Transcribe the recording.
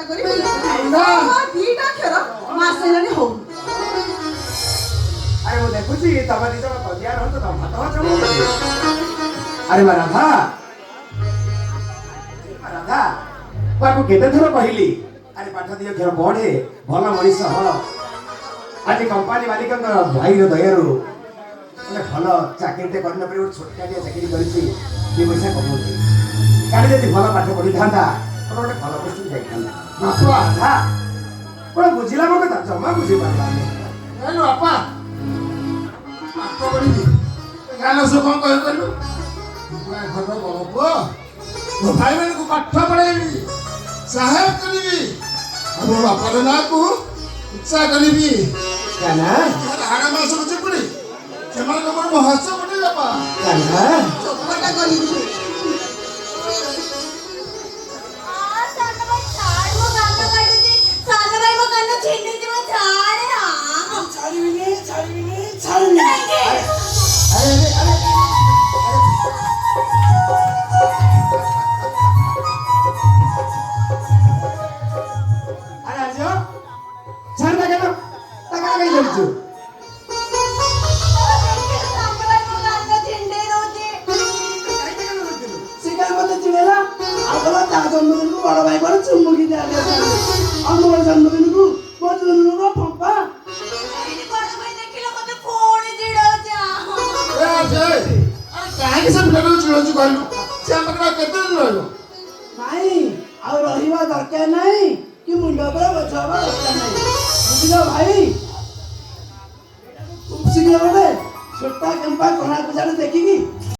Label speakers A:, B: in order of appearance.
A: ଚିନ୍ତା କରିବି ଦିଟା କ୍ଷୀର ମାସେ ହେଲାଣି ହଉ।
B: ଆରେ ମୁଁ ଦେଖୁଛି ତମ ଦି ଜଣ କଜିଆ ରହୁଛ ତମ ଭାତ ହଜମ ହଉନି। ଆରେ ବା ରାଧା ରାଧା ତାକୁ କେତେ ଥର କହିଲି ଆରେ ପାଠ ଦିଅ କ୍ଷୀର ପଢେ ଭଲ ମଣିଷ ହ। ଆଜି କମ୍ପାନୀ ମାଲିକଙ୍କ ଭାଇର ଦୟାରୁ ଗୋଟେ ଭଲ ଚାକିରିଟେ କରିଲା ପରେ ଗୋଟେ ଛୋଟକାଟିଆ ଚାକିରି କରିଛି ଦି ପଇସା କମଉଛି। କାଲି ଯଦି ଭଲ ପାଠ ପଢିଥାନ୍ତା ଗୋଟେ ଭଲ ପୋଷ୍ଟ ଯାଇଥାନ୍ତା। ବାପା ରାଧା କଣ ବୁଝିଲା ମୋ କଥା ଜମା ବୁଝିପାରିଲାନି।
C: ବାପା ପାଠ ପଢିବି ଗାଁ ସବୁ କଣ କହିପାରିଲୁ ଘର ବଡ ପୁଅ ମୋ ଭାଇ ମାନଙ୍କୁ ପାଠ ପଢେଇବି ସାହାଯ୍ୟ କରିବି ଆଉ ମୋ ବାପାର ନାଁକୁ ଉତ୍ସାହ କରିବି। ହାଡ଼ ମାସକୁ ଚିପୁଡ଼ି ସେମାନଙ୍କ ଉପରେ ମୋ ହସ ପଠେଇ ବାପା ଚୋପାଟା କରିବି।
D: जन्मदिन को बड़ा भाई बड़ा चुम्बकी दे दिया हम बड़ा जन्मदिन को बहुत जन्मदिन को पापा
A: ଏଇଠି ବଡ ଭାଇ ଦେଖିଲେ ମତେ ପୁଣି ଚିଡ ଯା।
C: କାହିଁକି ସେ ପିଲାଟାକୁ ଚିଡଉଛୁ କହିଲୁ ସେ ଆମ ପାଖରେ କେତେ ଦିନ ରହିବ?
D: नहीं ଆଉ ରହିବା ଦରକାର ନାହିଁ କି ମୁଣ୍ଡ ଉପରେ ବୋଝ ହବା ଦରକାର ନାହିଁ ବୁଝିଲ ଭାଇ। ଖୁବ ଶୀଘ୍ର ଗୋଟେ ଛୋଟା କେମ୍ପା କଣା ପୂଜାରେ ଦେଖିକି